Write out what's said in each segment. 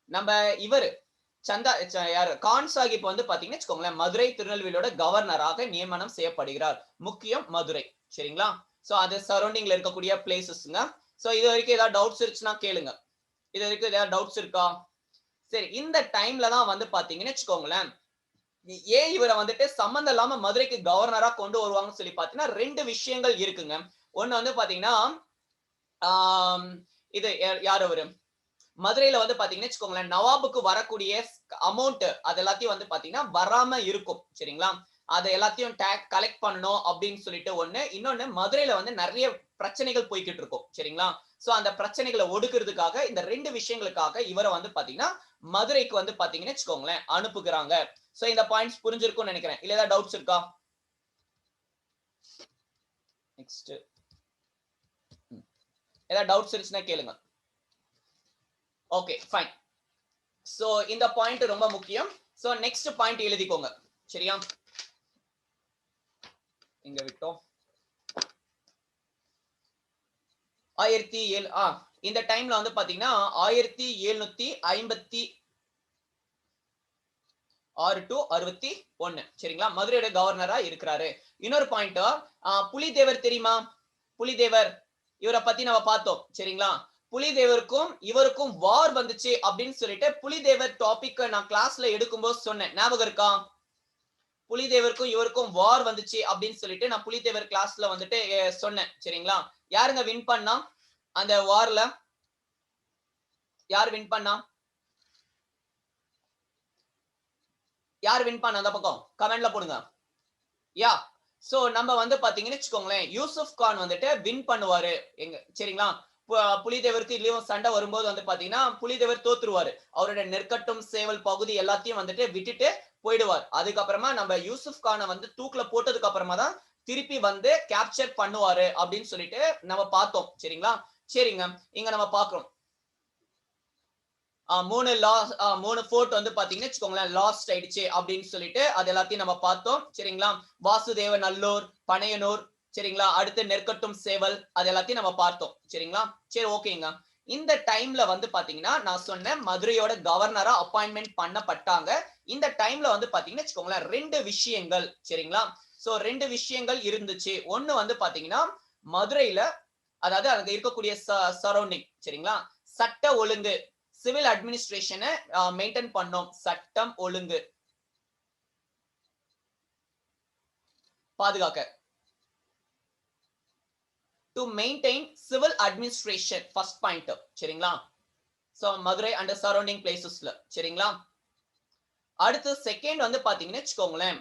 நம்ம இவரு யாரு கான் சாஹிப் வந்து பாத்தீங்கன்னு வச்சுக்கோங்களேன் மதுரை திருநெல்வேலியோட கவர்னராக நியமனம் செய்யப்படுகிறார். முக்கியம் மதுரை. சரிங்களா? சோ அது சரௌண்டிங்ல இருக்கக்கூடிய பிளேசஸ்ங்க. சோ இது வரைக்கும் ஏதாவது டவுட்ஸ் இருந்துச்சுன்னா கேளுங்க. இது வரைக்கும் ஏதாவது டவுட்ஸ் இருக்கா? சரி, இந்த டைம்ல தான் வந்து பாத்தீங்கன்னு வச்சுக்கோங்களேன் ஏன் இவரை வந்துட்டு சம்பந்தம் இல்லாம மதுரைக்கு கவர்னரா கொண்டு வருவாங்கன்னு சொல்லி பாத்தீங்கன்னா 2 விஷயங்கள் இருக்குங்க. ஒண்ணு வந்து பாத்தீங்கன்னா இது யார் அவரு மதுரையில வந்து பாத்தீங்கன்னு வச்சுக்கோங்களேன் நவாபுக்கு வரக்கூடிய அமௌண்ட் அது எல்லாத்தையும் வந்து பாத்தீங்கன்னா வராம இருக்கும். சரிங்களா? அதை எல்லாத்தையும் டேக்ஸ் கலெக்ட் பண்ணணும் அப்படின்னு சொல்லிட்டு ஒண்ணு. இன்னொன்னு மதுரையில வந்து நிறைய பிரச்சனைகள் போய்கிட்டு இருக்கும். சரிங்களா? சோ அந்த பிரச்சனைகளை ஒடுக்குறதுக்காக இந்த 2 விஷயங்களுக்காக இவரை வந்து பாத்தீங்கன்னா மதுரைக்கு வந்து பாத்தீங்கன்னு வச்சுக்கோங்களேன் அனுப்புகிறாங்க. சோ இந்த பாயிண்ட்ஸ் புரிஞ்சிருக்கும்னு நினைக்கிறேன். இல்ல ஏதாவது டவுட்ஸ் இருக்கா? நெக்ஸ்ட் ஏதாவது டவுட்ஸ் இருந்துச்சுன்னா கேளுங்க. Okay fine. சோ இந்த பாயிண்ட் ரொம்ப முக்கியம். சோ நெக்ஸ்ட் பாயிண்ட் எழுதிக்கோங்க. சரியா? இங்க விட்டோம் 1700 இந்த டைம்ல வந்து பாத்தீங்கன்னா 1756 to 61 சரிங்களா மதுரையோட கவர்னரா இருக்கிறாரு. இன்னொரு பாயிண்ட் புலிதேவர் தெரியுமா? புலிதேவர் இவரை பத்தி நம்ம பார்த்தோம். சரிங்களா? புலிதேவருக்கும் இவருக்கும் வார் வந்துச்சு அப்படின்னு சொல்லிட்டு புலிதேவர் டாபிக் நான் கிளாஸ்ல எடுக்கும்போது சொன்னேன். ஞாபகம் இருக்கா? புலிதேவருக்கும் இவருக்கும் வார் வந்துச்சு அப்படின்னு சொல்லிட்டு நான் புலிதேவர் கிளாஸ்ல வந்துட்டு சொன்னேன். சரிங்களா? யாருங்க வின் பண்ணா அந்த வார்ல? யார் வின் பண்ணா? யார் வின் பண்ண அந்த பக்கம் கமெண்ட்ல போடுங்க. யா சோ நம்ம வந்து பாத்தீங்கன்னு வச்சுக்கோங்களேன் யூசுப் கான் வந்துட்டு வின் பண்ணுவாரு எங்க. சரிங்களா? புலிதேவருக்கு இதுலயும் சண்டை வரும்போது வந்து பாத்தீங்கன்னா புலிதேவர் தோத்துருவாரு. அவரோட நெற்கட்டும் சேவல் பகுதி எல்லாத்தையும் வந்துட்டு விட்டுட்டு போயிடுவார். அதுக்கப்புறமா நம்ம யூசுப் கானை வந்து தூக்குல போட்டதுக்கு அப்புறமா தான் திருப்பி வந்து கேப்சர் பண்ணுவாரு அப்படின்னு சொல்லிட்டு நம்ம பார்த்தோம். சரிங்களா? சரிங்க, இங்க நம்ம பாக்குறோம் 3 ஃபோர்ட் வந்து பாத்தீங்கன்னு வச்சுக்கோங்களேன் லாஸ்ட் ஆயிடுச்சு அப்படின்னு சொல்லிட்டு அது எல்லாத்தையும் நம்ம பார்த்தோம். சரிங்களா? வாசுதேவ நல்லூர், பனையனூர், சரிங்களா? அடுத்து நெற்கட்டும் சேவல் அது எல்லாத்தையும் நம்ம பார்த்தோம். சரிங்களா? சரி ஓகேங்க. இந்த டைம்ல வந்து பாத்தீங்கன்னா நான் சொன்னேன் மதுரையோட கவர்னரா அப்பாயின்மெண்ட் பண்ணப்பட்டாங்க. இந்த டைம்ல வந்து பாத்தீங்கன்னு வச்சுக்கோங்களேன் 2 விஷயங்கள். சரிங்களா? சோ 2 விஷயங்கள் இருந்துச்சு. ஒண்ணு வந்து பாத்தீங்கன்னா மதுரையில அதாவது அங்க இருக்கக்கூடிய சரௌண்டிங் சரிங்களா சட்ட ஒழுங்கு சிவில் அட்மினிஸ்ட்ரேஷனை மெயின்டைன் பண்ணோம். சட்டம் ஒழுங்கு பாதுகாக்க to maintain civil administration first point. சரிங்களா? சோ மதுரை அண்ட் சரௌண்டிங் பிளேசஸ்ல. சரிங்களா? அடுத்து செகண்ட் வந்து பாத்தீங்கன்னு வச்சுக்கோங்களேன்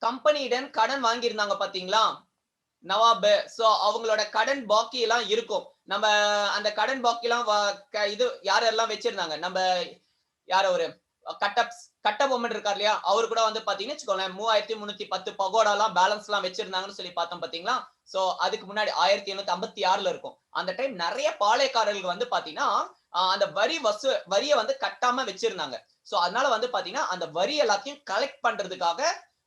கம்பெனியிடம் கடன் வாங்கியிருந்தாங்க பாத்தீங்களா நவாப். சோ அவங்களோட கடன் பாக்கி எல்லாம் இருக்கும். நம்ம அந்த கடன் பாக்கி எல்லாம் இது யாரெல்லாம் வச்சிருந்தாங்க நம்ம யார் ஒரு கட்டபொம்மன் இருக்கார் இல்லையா அவரு கூட வந்து பாத்தீங்கன்னு வச்சுக்கோங்களேன் 3310 பகோடா எல்லாம் பேலன்ஸ் எல்லாம் வச்சிருந்தாங்கன்னு சொல்லி பார்த்தோம் பாத்தீங்களா? சோ அதுக்கு முன்னாடி 1856 இருக்கும். அந்த டைம் நிறைய பாளையக்காரர்கள் வந்து பாத்தீங்கன்னா அந்த வரியை வந்து கட்டாம வச்சிருந்தாங்க. சோ அதனால வந்து பாத்தீங்கன்னா அந்த வரி எல்லாத்தையும் கலெக்ட் பண்றதுக்காக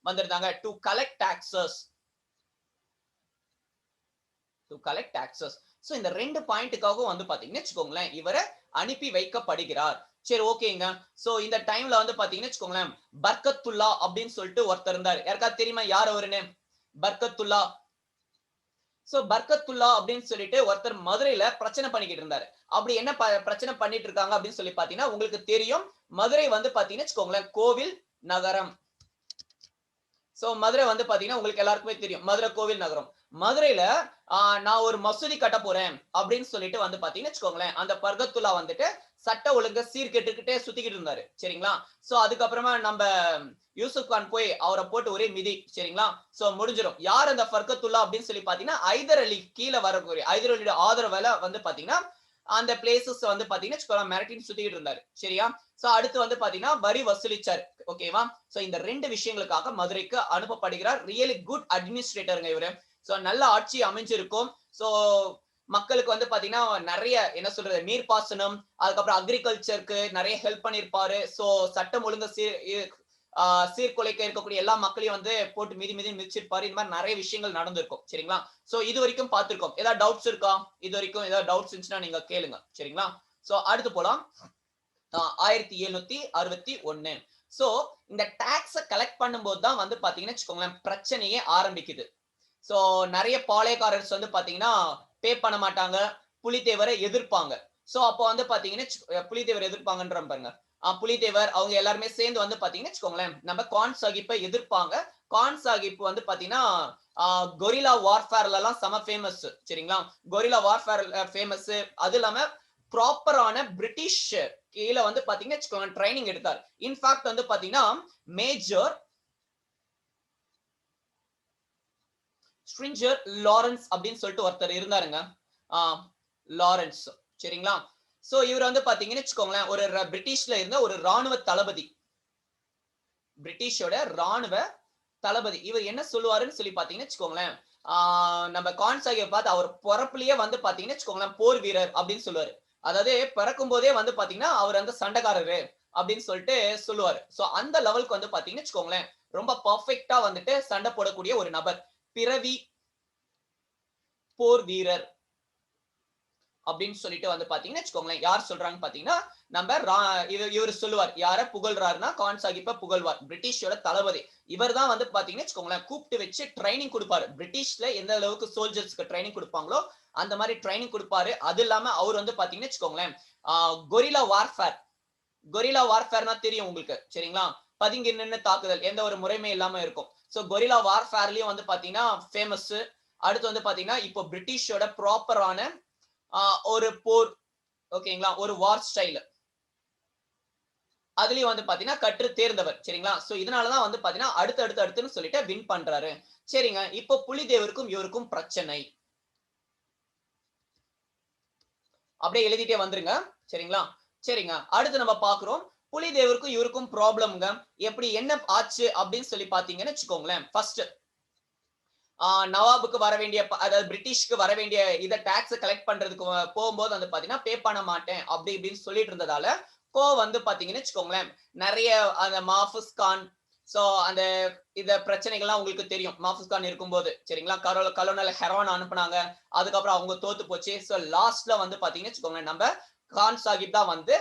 வந்திருந்தாங்க. To collect taxes. To collect taxes. So இந்த 2 பாயிண்ட்டுக்காகவும் வந்து பாத்தீங்கன்னு வச்சுக்கோங்களேன் இவரை அனுப்பி வைக்கப்படுகிறார். சரி ஓகேங்க. சோ இந்த டைம்ல வந்து பாத்தீங்கன்னு வச்சுக்கோங்களேன் பர்கத்துல்லா அப்படின்னு சொல்லிட்டு ஒருத்தர் இருந்தார். யாருக்காவது தெரியுமா யார் அவருன்னு? பர்கத்துல்லா. சோ பர்கத்துல்லா அப்படின்னு சொல்லிட்டு ஒருத்தர் மதுரையில பிரச்சனை பண்ணிக்கிட்டு இருந்தாரு. அப்படி என்ன பிரச்சனை பண்ணிட்டு இருக்காங்க அப்படின்னு சொல்லி பாத்தீங்கன்னா உங்களுக்கு தெரியும் மதுரை வந்து பாத்தீங்கன்னு வச்சுக்கோங்களேன் கோவில் நகரம். சோ மதுரை வந்து பாத்தீங்கன்னா உங்களுக்கு எல்லாருக்குமே தெரியும் மதுரை கோவில் நகரம். மதுரையில நான் ஒரு மசூதி கட்ட போறேன் அப்படின்னு சொல்லிட்டு வந்து பாத்தீங்கன்னு வச்சுக்கோங்களேன் அந்த பர்கத்துல்லா வந்துட்டு சட்ட ஒழுங்க சீர்கெட்டுக்கிட்டே சுத்திக்கிட்டு இருந்தாரு. சரிங்களா? சோ அதுக்கப்புறமா நம்ம யூசுப் கான் போய் அவரை போட்டு ஒரே மிதி. சரிங்களா? சோ முடிஞ்சிடும். யார் அந்த பர்கத்துல்லா அப்படின்னு சொல்லி பாத்தீங்கன்னா ஐதர் அலி கீழே வரக்கூடிய ஐதர் அலியோட ஆதரவுல வந்து பாத்தீங்கன்னா அந்த பிளேசஸ் வந்து பாத்தீங்கன்னா மிரட்டின்னு சுத்திக்கிட்டு இருந்தாரு. சரியா? சோ அடுத்து வந்து பாத்தீங்கன்னா வரி வசூலிச்சார். ஓகேவா? சோ இந்த 2 விஷயங்களுக்காக மதுரைக்கு அனுப்பப்படுகிறார். ரியலி குட் அட்மினிஸ்ட்ரேட்டருங்க இவரு. சோ நல்ல ஆட்சி அமைஞ்சிருக்கும். சோ மக்களுக்கு வந்து பாத்தீங்கன்னா நிறைய என்ன சொல்றது நீர்ப்பாசனம் அதுக்கப்புறம் அக்ரிகல்ச்சருக்கு நிறைய ஹெல்ப் பண்ணிருப்பாரு. சோ சட்டம் ஒழுங்கு சீர்குலைக்க இருக்கக்கூடிய எல்லா மக்களையும் வந்து போட்டு மிதி மிதி மிதிச்சிருப்பாரு. இந்த மாதிரி நிறைய விஷயங்கள் நடந்திருக்கும். சரிங்களா? சோ இது வரைக்கும் பார்த்திருக்கோம். ஏதாவது டவுட்ஸ் இருக்கா? இது வரைக்கும் ஏதாவது டவுட்ஸ் இருந்துச்சுன்னா நீங்க கேளுங்க. சரிங்களா? சோ அடுத்து போலாம். 1761. சோ இந்த டாக்ஸ கலெக்ட் பண்ணும்போது தான் வந்து பாத்தீங்கன்னா வச்சுக்கோங்களேன் பிரச்சனையே ஆரம்பிக்குது. சோ நிறைய பாளையக்காரர்ஸ் வந்து பாத்தீங்கன்னா பே பண்ண மாட்டாங்க, புலித்தேவரை எதிர்ப்பாங்க. சோ அப்போ வந்து பாத்தீங்கன்னா புலித்தேவர் எதிர்ப்பாங்கன்ற பாருங்க. புலித்தேவர் அவங்க எல்லாருமே சேர்ந்து வந்து பாத்தீங்கன்னா வச்சுக்கோங்களேன் நம்ம கான் சாஹிப்பை எதிர்ப்பாங்க. கான் சாஹிப் வந்து பாத்தீங்கன்னா கொரில்லா வார்ஃபேர்ல எல்லாம் செம ஃபேமஸ் சரிங்களா. Guerrilla warfare famous. அது இல்லாம ப்ராப்பரான பிரிட்டிஷ் கீழ வந்து பாத்தீங்கன்னா வச்சுக்கோங்க ட்ரைனிங் எடுத்தார். இன்ஃபேக்ட் வந்து பாத்தீங்கன்னா மேஜர் ஸ்ட்ரிஞ்சர் லாரன்ஸ் அப்படின்னு சொல்லிட்டு ஒருத்தர் இருந்தாருங்க. லாரன்ஸ் சரிங்களா. சோ இவர் வந்து பாத்தீங்கன்னு வச்சுக்கோங்களேன் ஒரு பிரிட்டிஷ்ல இருந்த ஒரு ராணுவ தளபதி. பிரிட்டிஷோட ராணுவ தளபதி. இவர் என்ன சொல்லுவாருன்னு சொல்லி பாத்தீங்கன்னு வச்சுக்கோங்களேன் நம்ம கான் சாஹிப் பார்த்து அவர் பிறப்புலயே வந்து பாத்தீங்கன்னு வச்சுக்கோங்களேன் போர் வீரர் அப்படின்னு சொல்லுவாரு. அதாவது பிறக்கும் போதே வந்து பாத்தீங்கன்னா அவர் அந்த சண்டைக்காரரு அப்படின்னு சொல்லிட்டு சொல்லுவாரு. சோ அந்த லெவலுக்கு வந்து பாத்தீங்கன்னு வச்சுக்கோங்களேன் ரொம்ப பர்ஃபெக்ட்டா வந்துட்டு சண்டை போடக்கூடிய ஒரு நபர். பிறவி போர் வீரர் அப்படின்னு சொல்லிட்டு வந்து பாத்தீங்கன்னா வச்சுக்கோங்களேன் யார் சொல்றாங்க பாத்தீங்கன்னா நம்ம இவர் சொல்லுவார். யார புகழ்றாருன்னா கான் சாஹிப்ப புகழ்வார். பிரிட்டிஷோட தளபதி. இவர் தான் வந்து பாத்தீங்கன்னா வச்சுக்கோங்களேன் கூப்பிட்டு வச்சு ட்ரைனிங் கொடுப்பாரு. பிரிட்டிஷ்ல எந்த அளவுக்கு சோல்ஜர்ஸ்க்கு ட்ரைனிங் கொடுப்பாங்களோ அந்த மாதிரி ட்ரைனிங் கொடுப்பாரு. அது இல்லாம அவர் வந்து பாத்தீங்கன்னா வச்சுக்கோங்களேன் கொரில்லா வார்ஃபேர். கொரில்லா வார்ஃபேர்னா தெரியும் உங்களுக்கு சரிங்களா. பதுங்கி நின்று தாக்குதல் எந்த ஒரு முறைமே இல்லாம இருக்கும். சோ கொரில்லா வார்ஃபேர்லயும் வந்து பாத்தீங்கன்னா ஃபேமஸ். அடுத்து வந்து பாத்தீங்கன்னா இப்போ பிரிட்டிஷோட ப்ராப்பரான ஒரு போர் ஓகேங்களா ஒரு வார் ஸ்டைல் அதுலயும் வந்து பாத்தீங்கன்னா கற்று தேர்ந்தவர் சரிங்களா. சோ இதனாலதான் வந்து பாத்தீங்கன்னா அடுத்துன்னு சொல்லிட்டு வின் பண்றாரு. சரிங்க இப்போ புலிதேவருக்கும் இவருக்கும் பிரச்சனை. அப்படியே எழுதிட்டே வந்துருங்க சரிங்களா. சரிங்க அடுத்து நம்ம பாக்குறோம் புலிதேவருக்கும் இவருக்கும் ப்ராப்ளம்ங்க. எப்படி என்ன ஆச்சு அப்படின்னு சொல்லி பாத்தீங்கன்னு வச்சுக்கோங்களேன். ஃபர்ஸ்ட் நவாபுக்கு வர வேண்டிய அதாவது பிரிட்டிஷ்க்கு வர வேண்டிய இதை டாக்ஸ் கலெக்ட் பண்றதுக்கு போகும்போது வந்து பாத்தீங்கன்னா பே பண்ண மாட்டேன் அப்படி இப்படின்னு சொல்லிட்டு இருந்ததால வந்து பாத்தீங்கன்னு வச்சுக்கோங்களேன் நிறைய அந்த மாஃபுஸ் கான் சோ அந்த இத பிரச்சனைகள்லாம் உங்களுக்கு தெரியும். மாஃபுஸ் கான் இருக்கும்போது சரிங்களா கலோனல் ஹெரோன் அனுப்புனாங்க. அதுக்கப்புறம் அவங்க தோத்து போச்சு. சோ லாஸ்ட்ல வந்து பாத்தீங்கன்னு வச்சுக்கோங்களேன் நம்ம கான் சாஹிப் தான் வந்து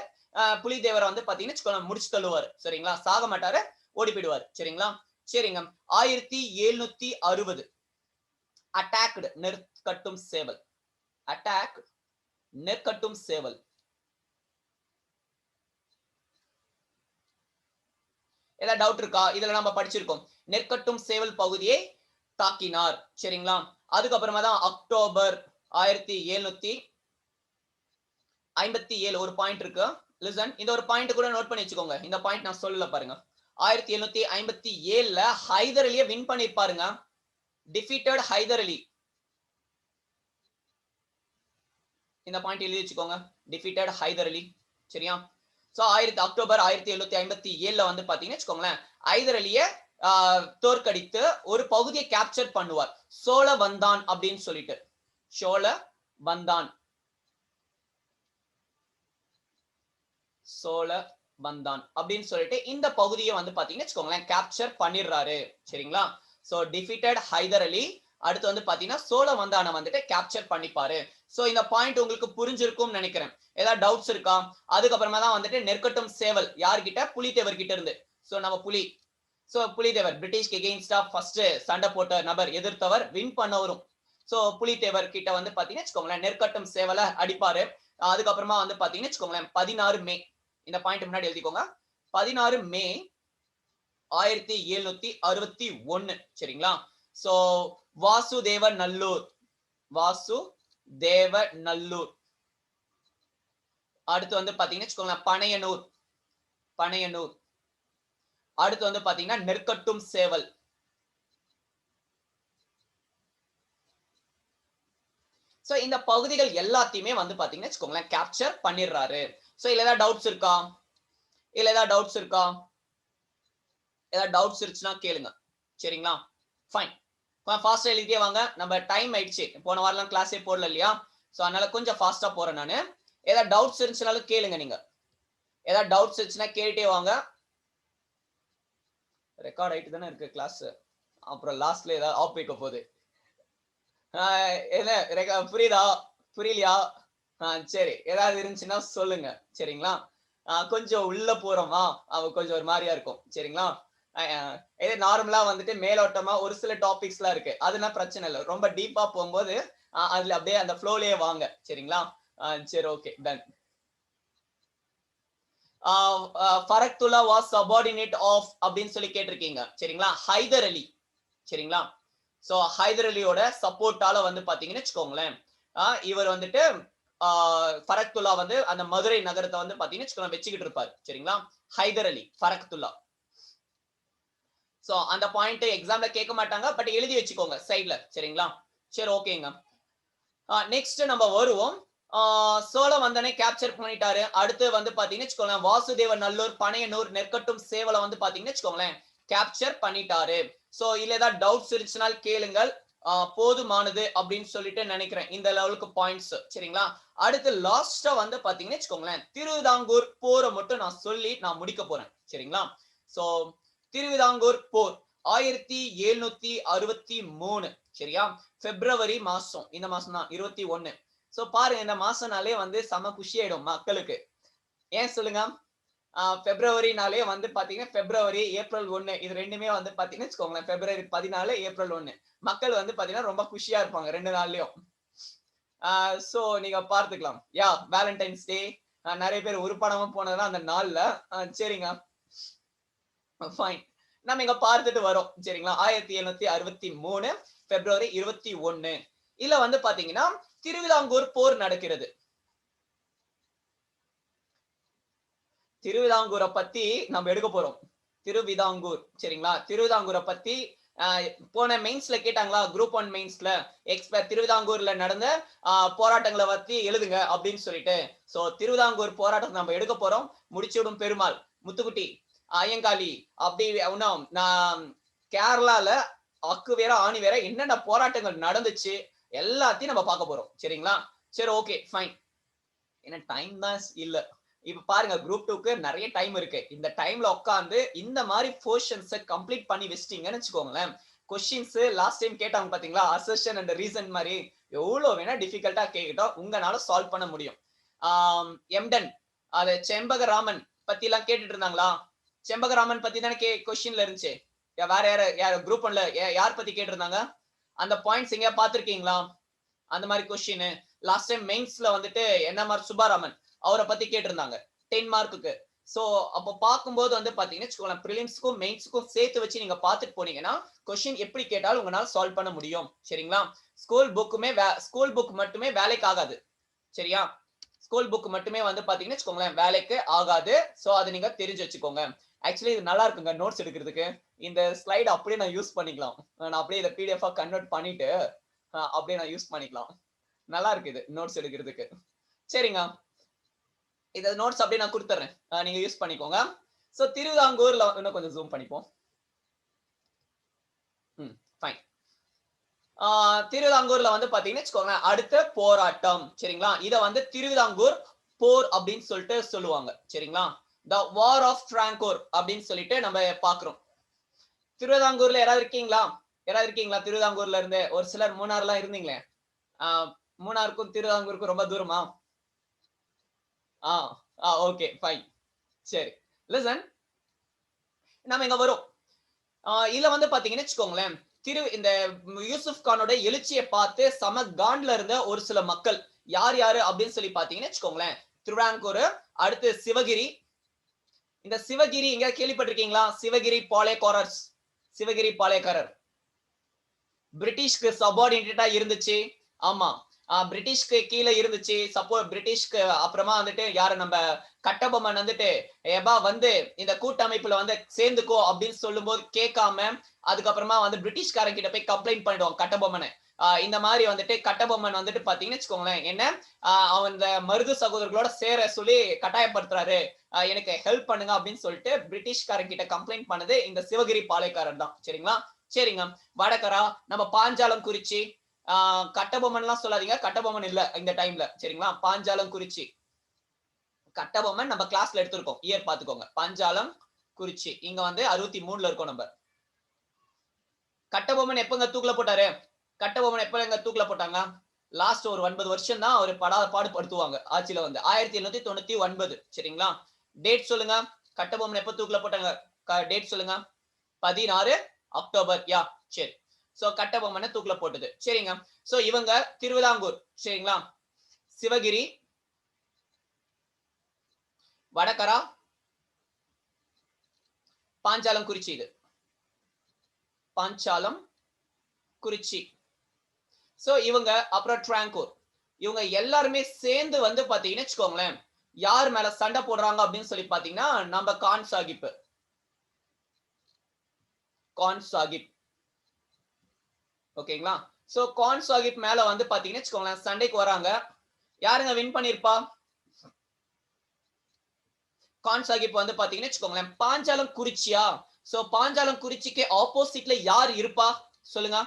புலிதேவரை வந்து பாத்தீங்கன்னு வச்சுக்கோங்களேன் முடிச்சு தள்ளுவாரு சரிங்களா. சாக மாட்டாரு ஓடி போயிடுவாரு சரிங்களா. சரிங்க 1760 அட்டாக்டு நெற்கட்டும் சேவல். அட்டாக் நெற்கட்டும் சேவல். ஏதாவது டவுட் இருக்கா? இதுல நம்ம படிச்சிருக்கோம் நெற்கட்டும் சேவல் பகுதியை தாக்கினார் சரிங்களா. அதுக்கப்புறமா தான் அக்டோபர் 1757 ஒரு பாயிண்ட் இருக்கு. லிசன் இந்த ஒரு பாயிண்ட் கூட நோட் பண்ணி வச்சுக்கோங்க. இந்த பாயிண்ட் நான் சொல்லல பாருங்க. 1757 ஹைதர் அலியை வின் பண்ணிருப்பாருங்க. டிஃபீட்டட் ஹைதர் அலி. இந்த பாயிண்ட் எழுதி வச்சுக்கோங்க. டிஃபீட்டட் ஹைதர் அலி சரியா. சோ அக்டோபர் 1757 வந்து பாத்தீங்கன்னு வச்சுக்கோங்களேன் ஹைதர் அலிய தோற்கடித்து ஒரு பகுதியை கேப்சர் பண்ணுவார். சோழ வந்தான் அப்படின்னு சொல்லிட்டு சோழ வந்தான் சோழ வந்தான் அப்படின்னு சொல்லிட்டு இந்த பகுதியை வந்து பாத்தீங்கன்னு வச்சுக்கோங்களேன் கேப்சர் பண்ணிடுறாரு சரிங்களா. சோ டிஃபீட்டட் ஹைதர் அலி அடுத்து வந்து பாத்தீங்கன்னா சோழ வந்தான வந்துட்டு கேப்சர் பண்ணிப்பாரு. சோ இந்த பாயிண்ட் உங்களுக்கு புரிஞ்சிருக்கும் நினைக்கிறேன். ஏதாவது டவுட்ஸ் இருக்கா? அதுக்கப்புறமா தான் வந்துட்டு நெற்கட்டும் சேவல் யார்கிட்ட புலித்தேவர் கிட்ட இருந்து. சோ நம்ம புலித்தேவர் பிரிட்டிஷ்க்கு எகெயின்ஸ்டா ஃபர்ஸ்ட் சண்டை போட்ட நபர் எதிர்த்தவர் வின் பண்ணவரும். சோ புலித்தேவர் கிட்ட வந்து பாத்தீங்கன்னு வச்சுக்கோங்களேன் நெற்கட்டும் சேவலை அடிப்பாரு. அதுக்கப்புறமா வந்து பாத்தீங்கன்னு வச்சுக்கோங்களேன் 16 மே இந்த பாயிண்ட் முன்னாடி எழுதிக்கோங்க. 16 மே 1761 சரிங்களா. சோ வாசுதேவ நல்லூர் அடுத்து வந்து பாத்தீங்கன்னா வச்சுக்கோங்களேன் பனையனூர் அடுத்து வந்து பாத்தீங்கன்னா நெற்கட்டும் சேவல். சோ இந்த பகுதிகள் எல்லாத்தையுமே வந்து பாத்தீங்கன்னா வச்சுக்கோங்களேன் கேப்சர் பண்ணிடுறாரு. சோ இதுல ஏதாவது டவுட்ஸ் இருக்கா? ஏதாவது டவுட்ஸ் இருந்துச்சுன்னா கேளுங்க சரிங்களா. ஃபைன் ஃபாஸ்டா எழுதிட்டே வாங்க. நம்ம டைம் ஆயிடுச்சு. போன வாரம் கிளாஸே போடல இல்லையா. சோ அதனால கொஞ்சம் ஃபாஸ்டா போறேன் நானு. ஏதாவது டவுட்ஸ் இருந்துச்சுனாலும் கேளுங்க. நீங்க ஏதாவது டவுட்ஸ் இருந்துச்சுன்னா கேட்டே வாங்க. ரெக்கார்ட் ஆயிட்டு தானே இருக்கு கிளாஸ். அப்புறம் லாஸ்ட்ல ஏதாவது ஆஃப் வைக்க போகுது. என்ன புரியுதா புரியலையா? சரி ஏதாவது இருந்துச்சுன்னா சொல்லுங்க சரிங்களா. கொஞ்சம் உள்ள போறோமா கொஞ்சம் ஒரு மாதிரியா இருக்கும் சரிங்களா. இதே நார்மலா வந்துட்டு மேலோட்டமா ஒரு சில டாபிக்ஸ்லாம் இருக்கு, அதுனா பிரச்சனை இல்லை. ரொம்ப டீப்பா போகும்போது அதுல அப்படியே அந்த ஃப்ளோலயே வாங்க சரிங்களா. சரி ஓகே டன். ஃபரக்துல்லா வாஸ் சபார்டினேட் ஆஃப் அப்படின்னு சொல்லி கேட்டிருக்கீங்க சரிங்களா. ஹைதர் அலி சரிங்களா. சோ ஹைதர் அலியோட சப்போர்ட்டால வந்து பாத்தீங்கன்னு வச்சுக்கோங்களேன், இவர் வந்துட்டு ஃபரக்துல்லா வந்து அந்த மதுரை நகரத்தை வந்து பாத்தீங்கன்னு வச்சுக்கிட்டு இருப்பாரு சரிங்களா. ஹைதர் அலி ஃபரக்துல்லா. சோ அந்த பாயிண்ட் எக்ஸாம்ல கேட்க மாட்டாங்க, பட் எழுதி வச்சுக்கோங்க சைட்ல சரிங்களா. சரி ஓகேங்க. நெக்ஸ்ட் நம்ம வருவோம். சோழ வந்தனை கேப்சர் பண்ணிட்டாரு. அடுத்து வந்து பாத்தீங்கன்னு வச்சுக்கோங்களேன், வாசுதேவ நல்லூர், பனையனூர், நெற்கட்டும், சேவலை வந்து பாத்தீங்கன்னு வச்சுக்கோங்களேன் கேப்சர் பண்ணிட்டாரு. சோ இல்ல ஏதாவது டவுட்ஸ் இருந்துச்சுனால் கேளுங்கள். போதுமானது அப்படின்னு சொல்லிட்டு நினைக்கிறேன் இந்த லெவலுக்கு பாயிண்ட்ஸ் சரிங்களா. அடுத்து லாஸ்டா வந்து பாத்தீங்கன்னு வச்சுக்கோங்களேன், திருவிதாங்கூர் போரை மட்டும் நான் சொல்லி நான் முடிக்க போறேன் சரிங்களா. சோ திருவிதாங்கூர் போர் 1763 சரியா. பிப்ரவரி மாசம், இந்த மாசம் தான் 21. சோ பாருங்க இந்த மாசம்னாலே வந்து செம குஷி ஆயிடும் மக்களுக்கு. ஏன் சொல்லுங்க. பிப்ரவரினாலே வந்து பாத்தீங்கன்னா பிப்ரவரி, ஏப்ரல் 1 இது ரெண்டுமே வந்து பாத்தீங்கன்னு வச்சுக்கோங்களேன், பிப்ரவரி 14, ஏப்ரல் 1 மக்கள் வந்து பாத்தீங்கன்னா ரொம்ப குஷியா இருப்பாங்க 2 நாள்லயும். சோ நீங்க பார்த்துக்கலாம். யா வேலண்டைன்ஸ் டே நிறைய பேர் உருப்படாம போனதெல்லாம் அந்த நாள்ல. சரிங்க ஃபைன். நம்ம இங்க பார்த்துட்டு வரோம் சரிங்களா. 1763 பிப்ரவரி 21 இல்ல வந்து பாத்தீங்கன்னா திருவிதாங்கூர் போர் நடக்கிறது. திருவிதாங்கூரை பத்தி நம்ம எடுக்க போறோம். திருவிதாங்கூர் சரிங்களா. திருவிதாங்கூரை பத்தி போன மெயின்ஸ்ல கேட்டாங்களா, குரூப் 1 மெயின்ஸ்ல திருவிதாங்கூர்ல நடந்த போராட்டங்களை பத்தி எழுதுங்க அப்படின்னு சொல்லிட்டு. சோ திருவிதாங்கூர் போராட்டம் நம்ம எடுக்க போறோம். முடிச்சுவிடும் பெருமாள், முத்துக்குட்டி, ஐயங்காளி, அப்படி இன்னும் நான் கேரளால அக்கு வேற ஆணி வேற என்னென்ன போராட்டங்கள் நடந்துச்சு எல்லாத்தையும் நம்ம பார்க்க போறோம் சரிங்களா. சரி ஓகே ஃபைன். என்ன டைம் தான் இல்ல. இப்ப பாருங்க குரூப் 2க்கு நிறைய டைம் இருக்கு. இந்த டைம்ல உட்காந்து இந்த மாதிரி போர்ஷன்ஸ் கம்ப்ளீட் பண்ணி வச்சிட்டீங்கன்னு வச்சுக்கோங்களேன், கொஸ்டின்ஸ் லாஸ்ட் டைம் கேட்டாங்க பாத்தீங்களா, அசர்ஷன் அண்ட் ரீசன் மாதிரி எவ்வளவு வேணா டிஃபிகல்ட்டா கேட்கட்டும், உங்களால சால்வ் பண்ண முடியும். எம்டன் அது செம்பகராமன் பத்தி எல்லாம் கேட்டுட்டு இருந்தாங்களா. செம்பகராமன் பத்தி தானே கொஸ்டின்ல இருந்துச்சு. வேற யார குரூப் 1ல யார் பத்தி கேட்டிருந்தாங்க, அந்த பாயிண்ட்ஸ் எங்க பாத்திருக்கீங்களா. அந்த மாதிரி கொஸ்டின் லாஸ்ட் டைம் மெயின்ஸ்ல வந்துட்டு NMR சுப்பாராமன் அவரை பத்தி கேட்டிருந்தாங்க 10 மார்க்குக்கு. சோ அப்ப பார்க்கும்போது வந்து பாத்தீங்கன்னா பிரிலிம்ஸ்க்கும் மெயின்ஸ்க்கும் சேர்த்து வச்சு நீங்க பாத்துட்டு போனீங்கன்னா கொஸ்டின் எப்படி கேட்டாலும் உங்களால சால்வ் பண்ண முடியும் சரிங்களா. ஸ்கூல் புக் மட்டுமே வேலைக்கு ஆகாது சரியா. ஸ்கூல் புக் மட்டுமே வந்து பாத்தீங்கன்னா வேலைக்கு ஆகாது. சோ அதை நீங்க தெரிஞ்சு வச்சுக்கோங்க. ஆக்சுவலி இது நல்லா இருக்குங்க நோட்ஸ் எடுக்கிறதுக்கு. இந்த ஸ்லைட் அப்படியே நான் யூஸ் பண்ணிக்கலாம். நான் அப்படியே இதை PDF கன்வெர்ட் பண்ணிட்டு அப்படியே நான் யூஸ் பண்ணிக்கலாம். நல்லா இருக்கு இது நோட்ஸ் எடுக்கிறதுக்கு. சரிங்க, இத நோட்ஸ் அப்படியே நான் கொடுத்துறேன், நீங்க யூஸ் பண்ணிக்கோங்க. சோ திருவிதாங்கூர்ல இன்னும் கொஞ்சம் ஜூம் பண்ணிப்போம். ஃபைன். திருவிதாங்கூர்ல வந்து பாத்தீங்கன்னா வச்சுக்கோங்க அடுத்த போராட்டம் சரிங்களா. இத வந்து திருவிதாங்கூர் போர் அப்படின்னு சொல்லிட்டு சொல்லுவாங்க சரிங்களா. த வார் ஆஃப் பிராங்கோர் அப்படின்னு சொல்லிட்டு நம்ம பாக்குறோம். திருவிதாங்கூர்ல யாராவது இருக்கீங்களா, திருவிதாங்கூர்ல இருந்து? ஒரு சிலர் மூணாறுலாம் இருந்தீங்களே. மூணாருக்கும் திருவிதாங்கூருக்கும் ரொம்ப தூரமா? Okay fine. சரி லிசன், நம்ம இங்க வரும். இதுல வந்து பாத்தீங்கன்னு வச்சுக்கோங்களேன், இந்த யூசுப் கானோட எழுச்சியை பார்த்து சம காண்ட்ல இருந்த ஒரு சில மக்கள் யார் யாரு அப்படின்னு சொல்லி பாத்தீங்கன்னு வச்சுக்கோங்களேன், திருவிதாங்கூர், அடுத்து சிவகிரி. இந்த சிவகிரி எங்க கேள்விப்பட்டிருக்கீங்களா? சிவகிரி பாளையக்காரர் பிரிட்டிஷ்க்கு சபார்டினேட்டா இருந்துச்சு. ஆமா, பிரிட்டிஷ்க்கு கீழே இருந்துச்சு. பிரிட்டிஷ்க்கு அப்புறமா வந்துட்டு யாரு நம்ம கட்டபொம்மன் வந்துட்டு ஏபா வந்து இந்த கூட்டமைப்புல வந்து சேர்ந்துக்கோ அப்படின்னு சொல்லும் போது கேட்காம அதுக்கப்புறமா வந்து பிரிட்டிஷ்காரங்க கிட்ட போய் கம்ப்ளைண்ட் பண்ணிடுவாங்க கட்டபொம்மனை. இந்த மாதிரி வந்துட்டு கட்டபொம்மன் வந்துட்டு பாத்தீங்கன்னு வச்சுக்கோங்களேன், என்ன அவன் இந்த மருது சகோதரர்களோட சேர சொல்லி கட்டாயப்படுத்துறாரு, எனக்கு ஹெல்ப் பண்ணுங்க அப்படின்னு சொல்லிட்டு பிரிட்டிஷ்காரங்க கிட்ட கம்ப்ளைண்ட் பண்ணது இந்த சிவகிரி பாளையக்காரர் தான் சரிங்களா. சரிங்க, வடகரா நம்ம பாஞ்சாலம் குறிச்சி, கட்டபொம்மன் எல்லாம் சொல்லாதீங்க, கட்டபொம்மன் இல்ல இந்த டைம்ல சரிங்களா. பாஞ்சாலம் குறிச்சி, கட்டபொம்மன் நம்ம கிளாஸ்ல எடுத்திருக்கோம், இயர் பாத்துக்கோங்க. பாஞ்சாலம் குறிச்சி இங்க வந்து 63ல இருக்கோம் நம்ம. கட்டபொம்மன் எப்பங்க தூக்குல போட்டாரு? கட்டபொம்மன் எப்ப எங்க தூக்குல போட்டாங்க? லாஸ்ட் ஒரு 9 வருஷம் தான் அவர் பாடுபடுத்துவாங்க ஆட்சியில வந்து 1799 சரிங்களா. டேட் சொல்லுங்க. கட்டபொம்மன் எப்ப தூக்குல போட்டாங்க? டேட் சொல்லுங்க. 16 அக்டோபர். யா சரி. சோ கட்டபொம்மனை தூக்குல போட்டது. சரிங்க. சோ இவங்க திருவிதாங்கூர். சரிங்களா? சிவகிரி, வடகரா, பாஞ்சாலம், குறிச்சி. இது பாஞ்சாலம், குறிச்சி. சோ இவங்க அப்புறம் ட்ராங்கூர். இவங்க எல்லாருமே சேர்ந்து வந்து பாத்தீங்கன்னு வச்சுக்கோங்களேன், யார் மேல சண்டை போடுறாங்க அப்படின்னு சொல்லி பாத்தீங்கன்னா நம்ம கான் சாஹிப். கான் சாஹிப். ஓகேங்களா? சோ கான் சாஹிப் மேல வந்து பாத்தீங்கன்னு வச்சுக்கோங்களேன் சண்டைக்கு வராங்க. யாருங்க வின் பண்ணிருப்பா? கான் சாஹிப் வந்து பாத்தீங்கன்னு வச்சுக்கோங்களேன் பாஞ்சாலம், குறிச்சியா? சோ பாஞ்சாலம், குறிச்சிக்கு ஆப்போசிட்ல யார் இருப்பா சொல்லுங்க.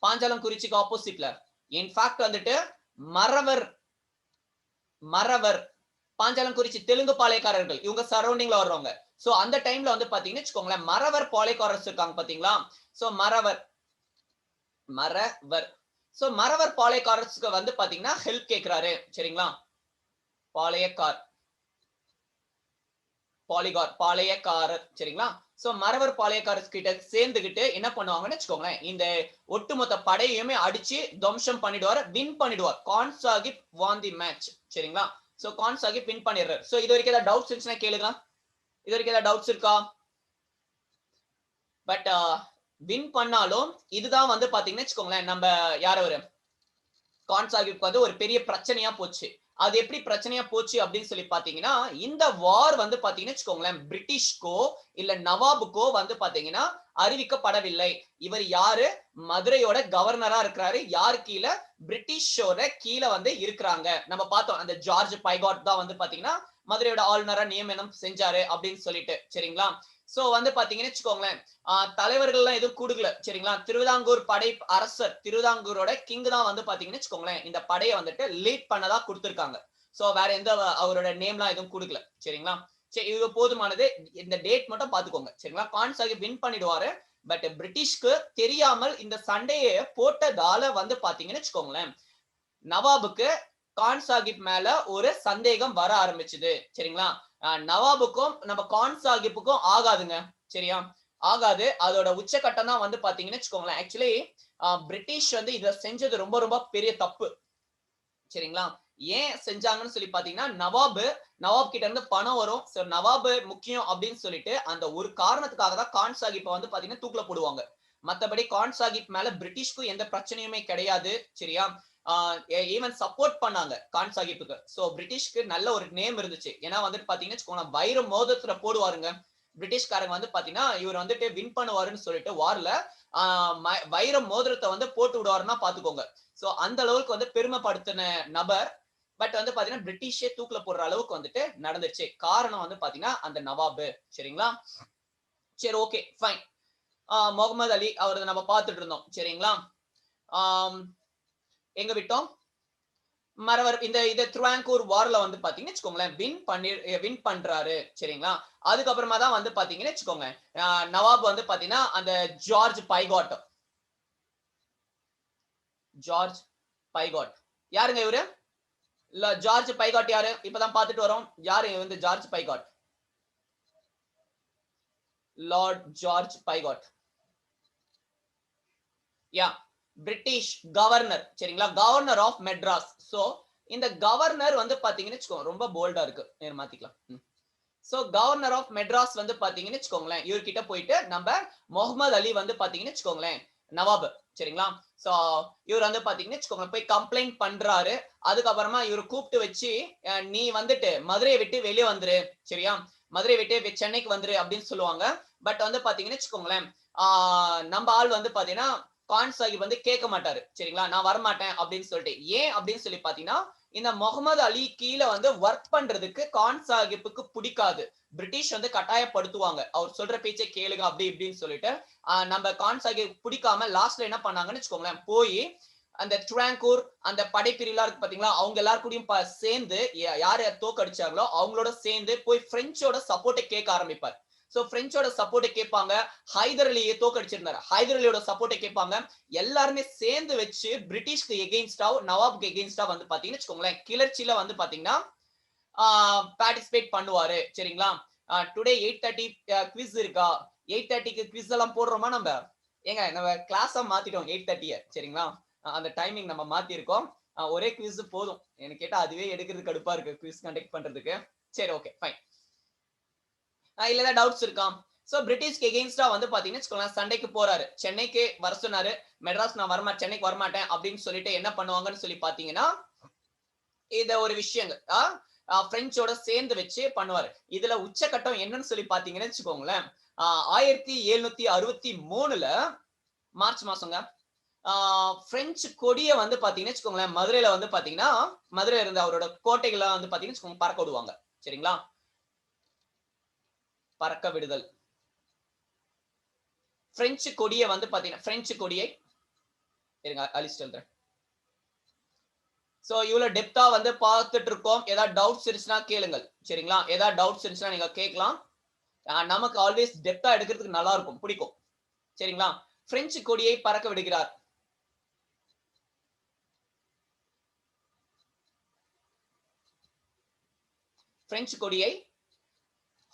பாஞ்சாலம், குறிச்சிக்கு ஆப்போசிட்ல இன்ஃபேக்ட் வந்துட்டு மறவர். மறவர் பாஞ்சாலம், குறிச்சி தெலுங்கு பாளையக்காரர்கள், இவங்க சரௌண்டிங்ல வர்றவங்க. சோ அந்த டைம்ல வந்து பாத்தீங்கன்னு வச்சுக்கோங்களேன் மறவர் பாளையக்காரர்ஸ் இருக்காங்க பாத்தீங்களா? சோ மறவர். மறவர். சோ மறவர் பாளையக்காரர்ஸ்க்கு வந்து பாத்தீங்கன்னா ஹெல்ப் கேக்குறாரு. சரிங்களா? பாளையக்கார், பாலிகார், பாளையக்காரர். சரிங்களா? சோ மறவர் பாளையக்காரர் கிட்ட சேர்ந்துகிட்டு என்ன பண்ணுவாங்கன்னு வச்சுக்கோங்களேன், இந்த ஒட்டுமொத்த படையுமே அடிச்சு துவம்சம் பண்ணிடுவார், வின் பண்ணிடுவார். கான் சாஹிப் வான் தி மேட்ச். சரிங்களா? சோ கான் சாஹிப் வின் பண்ணிடுறாரு. சோ இது வரைக்கும் ஏதாவது டவுட்ஸ் இருந்துச்சுன்னா கேளுங்க. இது வரைக்கும் ஏதாவது டவுட்ஸ் இருக்கா? பட் வின் பண்ணாலும் இதுதான் வந்து பாத்தீங்கன்னு வச்சுக்கோங்களேன் நம்ம யார் அவரு கான் சாஹிப்க்கு வந்து ஒரு பெரிய பிரச்சனையா போச்சு. அது எப்படி பிரச்சனையா போச்சு அப்படின்னு சொல்லி பாத்தீங்கன்னா, இந்த வார் வந்து பாத்தீங்கன்னு வச்சுக்கோங்களேன் பிரிட்டிஷ்கோ இல்ல நவாபுக்கோ வந்து பாத்தீங்கன்னா அறிவிக்கப்படவில்லை. இவர் யாரு? மதுரையோட கவர்னரா இருக்கிறாரு. யார் கீழே? பிரிட்டிஷோட கீழே வந்து இருக்கிறாங்க. நம்ம பார்த்தோம் அந்த ஜார்ஜ் பைகாட் தான் வந்து பாத்தீங்கன்னா மதுரையோட ஆளுநரா நியமனம் செஞ்சாரு அப்படின்னு சொல்லிட்டு. சரிங்களா? சோ வந்து பாத்தீங்கன்னு வச்சுக்கோங்களேன் தலைவர்கள் எல்லாம் எதுவும் கொடுக்கல. சரிங்களா? திருவிதாங்கூர் படை அரசர், திருவிதாங்கூரோட கிங் தான் வந்து பாத்தீங்கன்னு வச்சுக்கோங்களேன் இந்த படையை வந்துட்டு லீட் பண்ணதா கொடுத்திருக்காங்க. சோ வேற எந்த அவரோட நேம்லாம் எதுவும் கொடுக்கல. சரிங்களா? சரி இது போதுமானது. இந்த டேட் மட்டும் பாத்துக்கோங்க. சரிங்களா? கான் சாஹிப் வின் பண்ணிடுவாரு. பட் பிரிட்டிஷ்க்கு தெரியாமல் இந்த சண்டையை போட்டதால வந்து பாத்தீங்கன்னு வச்சுக்கோங்களேன் நவாபுக்கு கான் சாஹிப் மேல ஒரு சந்தேகம் வர ஆரம்பிச்சுது. சரிங்களா? நவாபுக்கும் நம்ம கான் சாஹிப்புக்கும் ஆகாதுங்க. சரியா? ஆகாது. அதோட உச்சகட்டம் தான் வந்து பாத்தீங்கன்னு வச்சுக்கோங்களேன் ஆக்சுவலி பிரிட்டிஷ் வந்து இத செஞ்சது ரொம்ப ரொம்ப பெரிய தப்பு. சரிங்களா? ஏன் செஞ்சாங்கன்னு சொல்லி பாத்தீங்கன்னா நவாப் கிட்ட இருந்து பணம் வரும். நவாப் முக்கியம் அப்படின்னு சொல்லிட்டு அந்த ஒரு காரணத்துக்காக தான் கான் சாஹிப்பை வந்து பாத்தீங்கன்னா தூக்குல போடுவாங்க. மத்தபடி கான் சாஹிப் மேல பிரிட்டிஷ்க்கும் எந்த பிரச்சனையுமே கிடையாது. சரியா? ஈவன் சப்போர்ட் பண்ணாங்க கான் சாஹிப்புக்கு. சோ பிரிட்டிஷ்க்கு நல்ல ஒரு நேம் இருந்துச்சு. ஏன்னா வந்துட்டு பாத்தீங்கன்னா வச்சுக்கோங்களேன் வைர மோதிரத்துல போடுவாருங்க. பிரிட்டிஷ்காரங்க வந்து பாத்தீங்கன்னா இவர் வந்துட்டு வின் பண்ணுவாருன்னு சொல்லிட்டு வார்ல வைர மோதிரத்தை வந்து போட்டு விடுவாருன்னா பாத்துக்கோங்க. சோ அந்த அளவுக்கு வந்து பெருமைப்படுத்தின நபர். பட் வந்து பாத்தீங்கன்னா பிரிட்டிஷே தூக்குல போடுற அளவுக்கு வந்துட்டு நடந்துச்சு. காரணம் வந்து பாத்தீங்கன்னா அந்த நவாபு. சரிங்களா? சரி ஓகே ஃபைன். முகமது அலி அவரது நம்ம பார்த்துட்டு இருந்தோம். சரிங்களா? எங்க விட்டோம்? மறவர் இந்த த்ருவாங்கூர் வார்ல வந்து பாத்தீங்கன்னு வச்சுக்கோங்களேன் வின் பண்றாரு. சரிங்களா? அதுக்கப்புறமா தான் வந்து பாத்தீங்கன்னு வச்சுக்கோங்க நவாப் வந்து பாத்தீங்கன்னா அந்த ஜார்ஜ் பைகாட். ஜார்ஜ் பைகாட் யாருங்க இவரு? இல்ல ஜார்ஜ் பைகாட் யாரு? இப்பதான் பாத்துட்டு வரோம். யாரு வந்து George Pigot? Lord George Pigot. Yeah British governor. சரிங்களா? Governor of Madras. சோ இந்த கவர்னர் வந்து பாத்தீங்கன்னு வச்சுக்கோங்க ரொம்ப போல்டா இருக்கு. நேர் மாத்திக்கலாம். சோ கவர்னர் ஆஃப் மெட்ராஸ் வந்து பாத்தீங்கன்னு வச்சுக்கோங்களேன் இவர்கிட்ட போயிட்டு நம்ம முகமது அலி வந்து பாத்தீங்கன்னு வச்சுக்கோங்களேன் நவாப். சரிங்களா? சோ இவர் வந்து பாத்தீங்கன்னு வச்சுக்கோங்க போய் கம்ப்ளைண்ட் பண்றாரு. அதுக்கப்புறமா இவர் கூப்பிட்டு வச்சு நீ வந்துட்டு மதுரையை விட்டு வெளியே வந்துரு. சரியா? மதுரை விட்டு சென்னைக்கு வந்துரு அப்படின்னு சொல்லுவாங்க. பட் வந்து பாத்தீங்கன்னு வச்சுக்கோங்களேன் நம்ம ஆள் வந்து பாத்தீங்கன்னா கான் சாஹிப் வந்து கேட்க மாட்டாரு. சரிங்களா? நான் வரமாட்டேன் அப்படின்னு சொல்லிட்டு. ஏன் அப்படின்னு சொல்லி பாத்தீங்கன்னா இந்த முகமது அலி கீழே வந்து ஒர்க் பண்றதுக்கு கான் சாஹிப்புக்கு பிடிக்காது. பிரிட்டிஷ் வந்து கட்டாயப்படுத்துவாங்க. அவர் சொல்ற பேச்சை கேளுங்க அப்படி இப்படின்னு சொல்லிட்டு நம்ம கான் சாஹிப் பிடிக்காம லாஸ்ட்ல என்ன பண்ணாங்கன்னு வச்சுக்கோங்களேன் போய் அந்த ட்ராங்கூர் அந்த படைப்பிரிவுலாம் இருக்கு பாத்தீங்களா அவங்க எல்லாரும் சேர்ந்து யார் தோக்கடிச்சாங்களோ அவங்களோட சேர்ந்து போய் பிரெஞ்சோட சப்போர்ட்டை கேட்க ஆரம்பிப்பார். சோ பிரெஞ்சோட சப்போர்ட்டை கேட்பாங்க. ஹைதர் அலியை தோக்கடிச்சிருந்தாரு. ஹைதர் அலியோட சப்போர்ட்டை கேட்பாங்க. எல்லாருமே சேர்ந்து வச்சு பிரிட்டிஷ்க்கு எகெயின்ஸ்டா நவாப்க்கு எகெயின்ஸ்டா வந்து பாத்தீங்கன்னு வச்சுக்கோங்களேன் கிளர்ச்சியில வந்து பாத்தீங்கன்னா பார்ட்டிசிபேட் பண்ணுவாரு சரிங்களா. டுடே 8:30 குவிஸ் இருக்கா, 8:30க்கு குவிஸ் எல்லாம் போடுறோமா நம்ம? ஏங்க நம்ம கிளாஸா மாத்திட்டோம் 8:30 சரிங்களா. அந்த டைமிங் நம்ம மாத்திருக்கோம். ஒரே குவிஸ் போதும் எனக்கு கேட்டா, அதுவே எடுக்கிறது கடுப்பா இருக்கு குவிஸ் கண்டக்ட் பண்றதுக்கு. சரி ஓகே ஃபைன். இல்ல ஏதாவது டவுட்ஸ் இருக்கா? சோ பிரிட்டிஷ்க்கு எகெயின்ஸ்டா வந்து பாத்தீங்கன்னா சண்டைக்கு போறாரு. சென்னைக்கு வர சொன்னாரு. மெட்ராஸ் நான் வரமாட்டேன், சென்னைக்கு வரமாட்டேன் அப்படின்னு சொல்லிட்டு என்ன பண்ணுவாங்கன்னு சொல்லி பாத்தீங்கன்னா, இத ஒரு விஷயங்கள் பிரெஞ்சோட சேர்ந்து வச்சு பண்ணுவாரு. இதுல உச்சகட்டம் என்னன்னு சொல்லி பாத்தீங்கன்னு வச்சுக்கோங்களேன், 1763ல மார்ச் மாசங்க பிரெஞ்சு கொடிய வந்து பாத்தீங்கன்னு வச்சுக்கோங்களேன், மதுரையில வந்து பாத்தீங்கன்னா, மதுரையில இருந்த அவரோட கோட்டைகளை வந்து பாத்தீங்கன்னா பறக்க விடுவாங்க சரிங்களா. பறக்க விடுதல். பிரெஞ்சு கொடியை வந்து பாத்தீங்கன்னா, பிரெஞ்சு கொடியை அழிச்சிட்டு வந்துறேன். சோ இவ்வளவு டெப்தா வந்து பார்த்துட்டு இருக்கோம். ஏதாவது டவுட்ஸ் இருந்துச்சுன்னா கேளுங்கள் சரிங்களா. ஏதாவது டவுட்ஸ் இருந்துச்சுன்னா நீங்க கேட்கலாம். நமக்கு ஆல்வேஸ் டெப்தா எடுக்கிறதுக்கு நல்லா இருக்கும், பிடிக்கும் சரிங்களா. பிரெஞ்சு கொடியை பறக்க விடுகிறார். பிரெஞ்சு கொடியை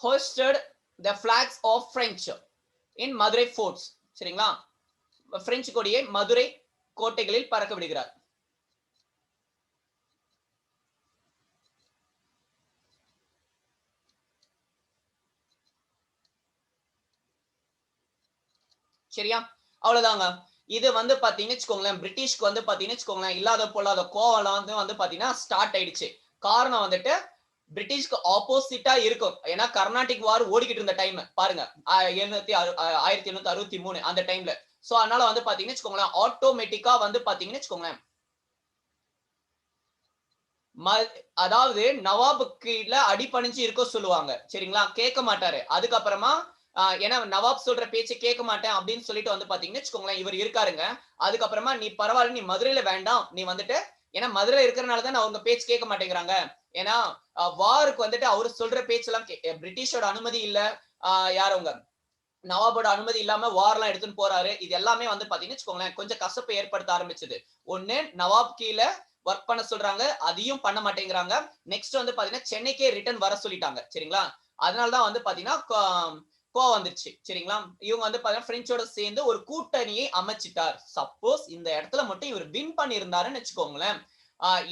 hoisted the flags of French in Madurai forts சரிங்களா. பிரெஞ்சு கொடியை மதுரை கோட்டைகளில் பறக்க விடுகிறார். சரியா, அவ்வளவுதாங்க. இது வந்து பாத்தீங்கன்னு வச்சுக்கோங்களேன், பிரிட்டிஷ்க்கு வந்து பாத்தீங்கன்னு வச்சுக்கோங்களேன், இல்லாத பொல்லாத கோவம் வந்து பாத்தீங்கன்னா ஸ்டார்ட் ஆயிடுச்சு. காரணம் வந்துட்டு பிரிட்டிஷ்க்கு ஆப்போசிட்டா இருக்கும். ஏன்னா கர்நாடிக் வார் ஓடிக்கிட்டு இருந்த டைம் பாருங்க, 1863 அந்த டைம்ல. சோ அதனால வந்து பாத்தீங்கன்னு வச்சுக்கோங்களேன், ஆட்டோமேட்டிக்கா வந்து பாத்தீங்கன்னு வச்சுக்கோங்களேன், அதாவது நவாபுக்கு அடிபணிஞ்சு இருக்க சொல்லுவாங்க சரிங்களா. கேட்க மாட்டாரு. அதுக்கப்புறமா ஏன்னா நவாப் சொல்ற பேச்சு கேட்க மாட்டேன் அப்படின்னு சொல்லிட்டு வந்து பாத்தீங்கன்னு வச்சுக்கோங்களேன், இவர் இருக்காருங்க. அதுக்கப்புறமா நீ பரவாயில்ல, நீ மதுரையில வேண்டாம், நீ வந்துட்டு, ஏன்னா மதுரையில இருக்கிறனாலதான் அவங்க பேச்சு கேட்க மாட்டேங்கிறாங்க. ஏன்னா வாருக்கு வந்துட்டு அவரு சொல்ற பேச்செல்லாம் பிரிட்டிஷோட அனுமதி இல்ல, யார் அவங்க நவாபோட அனுமதி இல்லாம வார் எல்லாம் எடுத்துன்னு போறாரு. இது எல்லாமே வந்து பாத்தீங்கன்னு வச்சுக்கோங்களேன், கொஞ்சம் கசப்பை ஏற்படுத்த ஆரம்பிச்சது. ஒண்ணு நவாப் கீழே ஒர்க் பண்ண சொல்றாங்க, அதையும் பண்ண மாட்டேங்கிறாங்க. நெக்ஸ்ட் வந்து பாத்தீங்கன்னா சென்னைக்கே ரிட்டர்ன் வர சொல்லிட்டாங்க சரிங்களா. அதனாலதான் வந்து பாத்தீங்கன்னா கோவம் வந்துருச்சு சரிங்களா. இவங்க வந்து பாத்தீங்கன்னா பிரெஞ்சோட சேர்ந்து ஒரு கூட்டணியை அமைச்சிட்டார். சப்போஸ் இந்த இடத்துல மட்டும் இவர் வின் பண்ணி இருந்தாருன்னு வச்சுக்கோங்களேன்,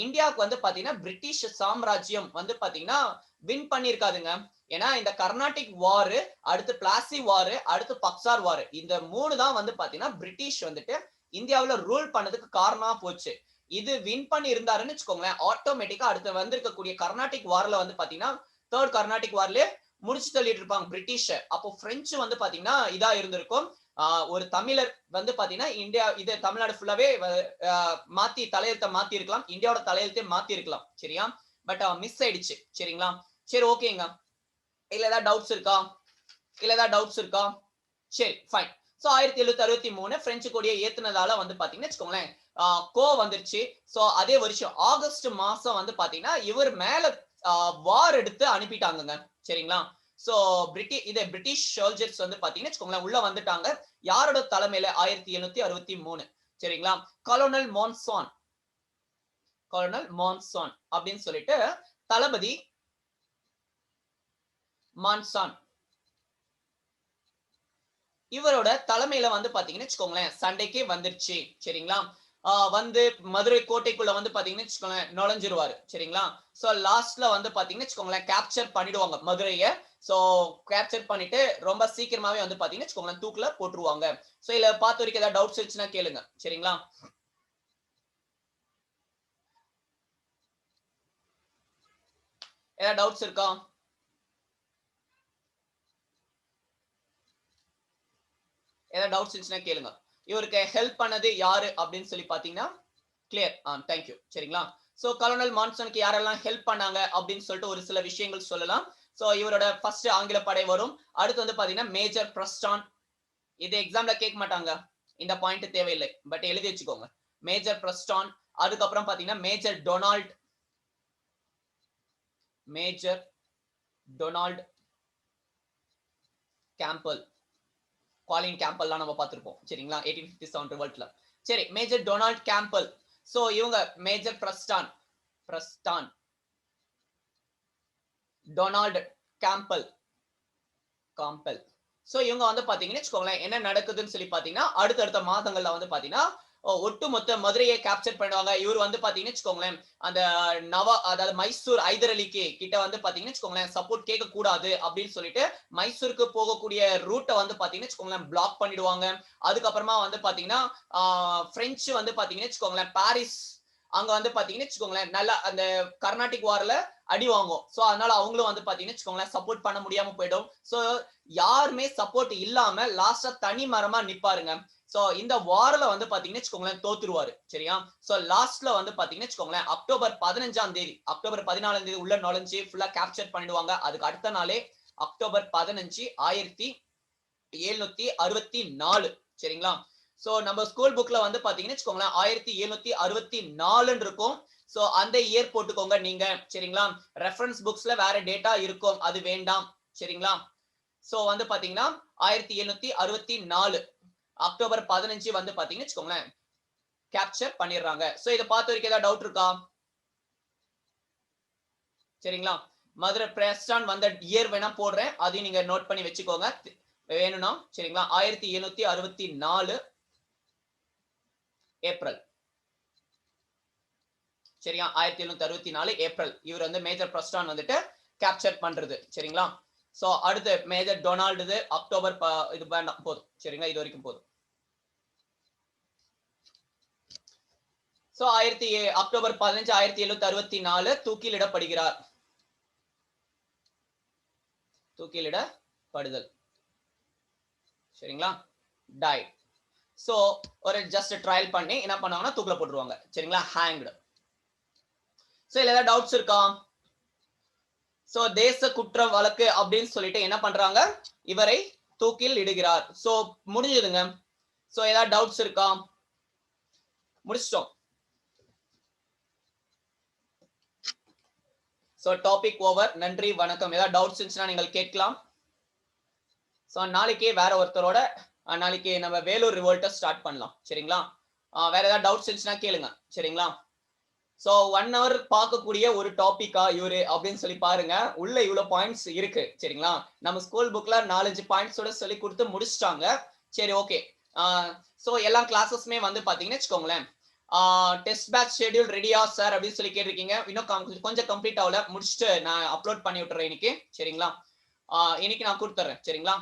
இந்தியாவுக்கு வந்து பாத்தீங்கன்னா பிரிட்டிஷ் சாம்ராஜ்யம் வந்து பாத்தீங்கன்னா வின் பண்ணிருக்காதுங்க. ஏன்னா இந்த கர்நாடிக் வார், அடுத்து பிளாசி வார், அடுத்து பக்சார் வார், இந்த 3 தான் வந்து பாத்தீங்கன்னா பிரிட்டிஷ் வந்துட்டு இந்தியாவுல ரூல் பண்ணதுக்கு காரணமா போச்சு. இது வின் பண்ணி இருந்தாருன்னு வச்சுக்கோங்களேன், ஆட்டோமேட்டிக்கா அடுத்து வந்திருக்கக்கூடிய கர்நாடிக் வார்ல வந்து பாத்தீங்கன்னா தேர்ட் கர்நாடிக் வார்ல முடிச்சு தள்ளிட்டு இருப்பாங்க பிரிட்டிஷ். அப்போ பிரெஞ்சு வந்து பாத்தீங்கன்னா இதா இருந்திருக்கும். ஒரு தமிழர் வந்து பாத்தீங்கன்னா இந்தியா இது தமிழ்நாடு ஃபுல்லாவே மாத்தி தலையெழுத்தை மாத்தி இருக்கலாம், இந்தியாவோட தலையெழுத்தை மாத்தி இருக்கலாம் சரியா. பட் மிஸ் ஆயிடுச்சு சரிங்களா. சரி ஓகேங்க. இல்ல ஏதாவது டவுட்ஸ் இருக்கா? இல்ல ஏதாவது டவுட்ஸ் இருக்கா? சரி ஃபைன். சோ 1763 பிரெஞ்சு கொடியை ஏத்துனதால வந்து பாத்தீங்கன்னா வச்சுக்கோங்களேன், கோ வந்துருச்சு. சோ அதே வருஷம் ஆகஸ்ட் மாசம் வந்து பாத்தீங்கன்னா இவர் மேல வார் எடுத்து அனுப்பிட்டாங்க சரிங்களா. சோ பிரிட்டிஷ் சோல்ஜர்ஸ் வந்து பாத்தீங்கன்னா வச்சுக்கோங்களேன் உள்ள வந்துட்டாங்க. யாரோட தலைமையில? 1763 சரிங்களா. கலோனல் மான்சான், கலோனல் மான்சான் அப்படின்னு சொல்லிட்டு தளபதி மான்சான், இவரோட தலைமையில வந்து பாத்தீங்கன்னு வச்சுக்கோங்களேன் சண்டைக்கு வந்துருச்சு சரிங்களா. வந்து மதுரை கோட்டைக்குள்ள வந்து பாத்தீங்கன்னு வச்சுக்கோங்களேன் நுழைஞ்சிருவாரு சரிங்களா. சோ லாஸ்ட்ல வந்து பாத்தீங்கன்னு வச்சுக்கோங்களேன் கேப்சர் பண்ணிடுவாங்க மதுரைய. சோ கேப்சர் பண்ணிட்டு ரொம்ப சீக்கிரமாவே வந்து பாத்தீங்கன்னு வச்சுக்கோங்களேன் தூக்குல போட்டுருவாங்க. சோ இதுல பார்த்த வரைக்கும் ஏதாவது டவுட்ஸ் இருந்துச்சுன்னா கேளுங்க சரிங்களா. ஏதாவது டவுட்ஸ் இருக்கா? ஏதாவது டவுட்ஸ் இருந்துச்சுன்னா கேளுங்க. இவருக்கு ஹெல்ப் பண்ணது யாரு அப்படின்னு சொல்லி பாத்தீங்கன்னா கிளியர். தேங்க்யூ சரிங்களா. சோ கலோனல் மான்சனுக்கு யாரெல்லாம் ஹெல்ப் பண்ணாங்க அப்படின்னு சொல்லிட்டு ஒரு சில விஷயங்கள் சொல்லலாம். சோ இவரோட ஃபர்ஸ்ட் ஆங்கில படை வரும். அடுத்து வந்து பாத்தீங்கன்னா மேஜர் பிரஸ்டான். இது எக்ஸாம்ல கேட்க மாட்டாங்க, இந்த பாயிண்ட் தேவையில்லை, பட் எழுதி வச்சுக்கோங்க. Major Preston. அதுக்கப்புறம் பாத்தீங்கன்னா major Donald, major Donald Campbell, Colin கேம்பல்லாம் நம்ம பார்த்திருப்போம் சரிங்களா 1857 ரிவல்ட்ல. சரி மேஜர் டொனால்ட் கேம்பல். சோ இவங்க major Preston, Preston Donald Campbell. So இவங்க வந்து பாத்தீங்கன்னா வச்சுக்கோங்களேன் என்ன நடக்குதுன்னு சொல்லி பாத்தீங்கன்னா அடுத்தடுத்த மாதங்கள்ல வந்து பாத்தீங்கன்னா ஒட்டுமொத்த மதுரையை கேப்சர் பண்ணுவாங்க. இவர் வந்து பாத்தீங்கன்னா வச்சுக்கோங்களேன் அந்த அதாவது மைசூர் ஹைதர் அலிக்கு கிட்ட வந்து பாத்தீங்கன்னா வச்சுக்கோங்களேன் சப்போர்ட் கேட்க கூடாது அப்படின்னு சொல்லிட்டு மைசூருக்கு போகக்கூடிய ரூட்டை வந்து பாத்தீங்கன்னா வச்சுக்கோங்களேன் பிளாக் பண்ணிடுவாங்க. அதுக்கப்புறமா வந்து பாத்தீங்கன்னா பிரெஞ்சு வந்து பாத்தீங்கன்னா வச்சுக்கோங்களேன் பாரிஸ் அங்க வந்து பாத்தீங்கன்னா வச்சுக்கோங்களேன் நல்லா அந்த கர்நாடிக் வார்ல அடி வாங்கும். சோ அதனால அவங்களும் வந்து பாத்தீங்கன்னா வச்சுக்கோங்களேன் சப்போர்ட் பண்ண முடியாம போயிடும். சோ யாருமே சப்போர்ட் இல்லாம லாஸ்டா தனி மரமா நிப்பாருங்க. சோ இந்த வார்ல வந்து பாத்தீங்கன்னா வச்சுக்கோங்களேன் தோத்துருவாரு. சரியா? சோ லாஸ்ட்ல வந்து பாத்தீங்கன்னா வச்சுக்கோங்களேன் அக்டோபர் 15ஆம் தேதி அக்டோபர் 14ஆம் தேதி உள்ள நுழைஞ்சு ஃபுல்லா கேப்சர் பண்ணிடுவாங்க. அதுக்கு அடுத்த நாளே அக்டோபர் 15 1764. சரிங்களா? சோ நம்ம ஸ்கூல் புக்ல வந்து பாத்தீங்கன்னா வச்சுக்கோங்களேன் 1764 இருக்கும். சோ அந்த இயர் போட்டுக்கோங்க நீங்க. சரிங்களா? ரெஃபரன்ஸ் புக்ஸ்ல வேற டேட்டா இருக்கும், அது வேண்டாம். சரிங்களா? சோ வந்து பாத்தீங்கன்னா 1764 அக்டோபர் 15 வந்து பாத்தீங்கன்னா வச்சுக்கோங்களேன் கேப்சர் பண்ணிடுறாங்க. சோ இத பார்த்த வரைக்கும் ஏதாவது டவுட் இருக்கா? சரிங்களா? மதுரை பிரஸ்டான் வந்த இயர் வேணா போடுறேன், அதையும் நீங்க நோட் பண்ணி வச்சுக்கோங்க வேணும்னா. சரிங்களா? 1764 ஏப்ரல். சரியா? 1764 ஏப்ரல் இவர் வந்து மேஜர் பிரஸ்டான் வந்துட்டு கேப்சர் பண்றது. சரிங்களா? சோ அடுத்து மேஜர் டொனால்டு அக்டோபர் இது வேண்டாம் போதும். சரிங்களா? இது வரைக்கும் போதும். So October 15 1764 தூக்கிலிடப்படுகிறார். தூக்கிலிடப்படுதல். சரிங்களா? டை. சோ ஒரு ஜஸ்ட் ட்ரையல் பண்ணி என்ன பண்ணுவாங்கன்னா தூக்கில போட்டுருவாங்க. சரிங்களா? ஹேங்க்டு. சோ இதுல ஏதாவது டவுட்ஸ் இருக்கா? சோ தேச குற்ற வழக்கு அப்படின்னு சொல்லிட்டு என்ன பண்றாங்க இவரை தூக்கில் இடுகிறார். சோ முடிஞ்சதுங்க. சோ ஏதாவது டவுட்ஸ் இருக்கா? முடிச்சிட்டோம். So topic over. நன்றி வணக்கம். ஏதாவது டவுட்ஸ் இருந்துச்சுன்னா நீங்கள் கேட்கலாம். சோ நாளைக்கு வேற ஒருத்தரோட நாளைக்கு நம்ம வேலூர் ரிவோல்ட்ட ஸ்டார்ட் பண்ணலாம். சரிங்களா? வேற ஏதாவது டவுட்ஸ் இருந்துச்சுன்னா கேளுங்க. சரிங்களா? சோ 1 hour பார்க்கக்கூடிய ஒரு டாபிக்கா இவரு அப்படின்னு சொல்லி பாருங்க. உள்ள இவ்வளவு பாயிண்ட்ஸ் இருக்கு. சரிங்களா? நம்ம ஸ்கூல் புக்ல 4-5 பாயிண்ட்ஸோட சொல்லி கொடுத்து முடிச்சிட்டாங்க. சரி ஓகே. சோ எல்லா கிளாஸஸ்மே வந்து பாத்தீங்கன்னா வச்சுக்கோங்களேன் டெஸ்ட் பேட்ச் ஷெட்யூல் ரெடியா சார் அப்படின்னு சொல்லி கேட்டிருக்கீங்க. இன்னும் கொஞ்சம் கம்ப்ளீட் ஆகல, முடிச்சுட்டு நான் அப்லோட் பண்ணி விட்டுறேன் இன்னைக்கு. சரிங்களா? இன்னைக்கு நான் கொடுத்துறேன். சரிங்களா?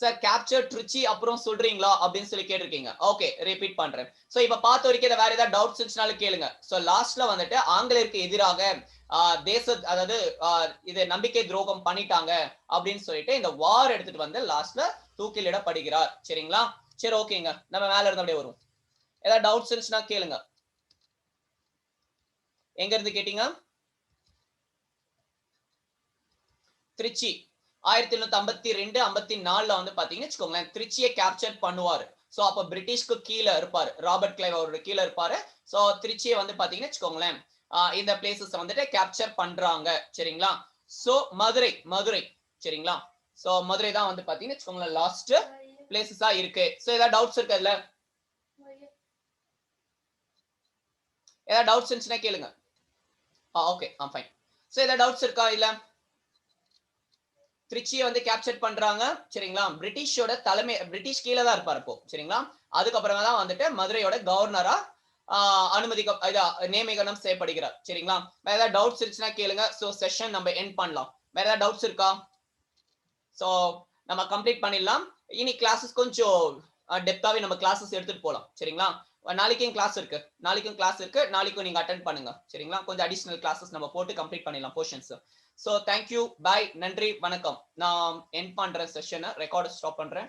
சார் கேப்சர் ட்ரிச்சி அப்புறம் சொல்றீங்களா அப்படின்னு சொல்லி கேட்டிருக்கீங்க. ஓகே ரிப்பீட் பண்றேன். சோ இப்ப பார்த்த வரைக்கும் வேற ஏதாவது டவுட்ஸ் இருந்துச்சுனாலும் கேளுங்க. சோ லாஸ்ட்ல வந்துட்டு ஆங்கிலேயருக்கு எதிராக அதாவது இது நம்பிக்கை துரோகம் பண்ணிட்டாங்க அப்படின்னு சொல்லிட்டு இந்த வார் எடுத்துட்டு வந்து லாஸ்ட்ல தூக்கிலிடப்படுகிறார். சரிங்களா? சரி ஓகேங்க, நம்ம மேல இருந்து அப்படியே வரும். ஏதாவது டவுட்ஸ் இருந்துச்சுன்னா கேளுங்க. எங்க இருந்து கேட்டீங்க? திருச்சி 1752-54 வந்து பாத்தீங்கன்னா வச்சுக்கோங்களேன் திருச்சியை கேப்சர் பண்ணுவாரு. சோ அப்ப பிரிட்டிஷ்க்கு கீழே இருப்பாரு, ராபர்ட் கிளைவ் அவரோட கீழே இருப்பாரு. சோ திருச்சியை வந்து பாத்தீங்கன்னா வச்சுக்கோங்களேன் இந்த பிளேசஸ் வந்துட்டு கேப்சர் பண்றாங்க. சரிங்களா? சோ மதுரை. சரிங்களா? சோ மதுரை தான் வந்து பாத்தீங்கன்னா வச்சுக்கோங்களேன் லாஸ்ட் பிளேசஸா இருக்கு. சோ ஏதாவது டவுட்ஸ் இருக்கு அதுல? ஏதாவது டவுட்ஸ் இருந்துச்சுன்னா கேளுங்க. Okay fine. சோ ஏதாவது டவுட்ஸ் இருக்கா? இல்ல திருச்சியை வந்து கேப்சர் பண்றாங்க. சரிங்களா? பிரிட்டிஷோட தலைமை, பிரிட்டிஷ் கீழே தான் இருப்பார் இப்போ. சரிங்களா? அதுக்கப்புறமா தான் வந்துட்டு மதுரையோட கவர்னரா நியமனம் செய்யப்படுகிறார். சரிங்களா? வேற ஏதாவது டவுட்ஸ் இருந்துச்சுன்னா கேளுங்க. சோ செஷன் நம்ம எண்ட் பண்ணலாம். வேற ஏதாவது டவுட்ஸ் இருக்கா? சோ நம்ம கம்ப்ளீட் பண்ணிடலாம். இனி கிளாஸஸ் கொஞ்சம் டெப்தாவே நம்ம கிளாஸஸ் எடுத்துட்டு போலாம். சரிங்களா? நாளைக்கும் கிளாஸ் இருக்கு. நாளைக்கும் நீங்க அட்டென்ட் பண்ணுங்க. சரிங்களா? கொஞ்சம் அடிஷனல் கிளாஸஸ் நம்ம போட்டு கம்ப்ளீட் பண்ணிடலாம் போர்ஷன்ஸ். சோ தேங்க்யூ, பாய், நன்றி, வணக்கம். நான் எண்ட் பண்றேன் செஷனை, ரெக்கார்ட் ஸ்டாப் பண்றேன்.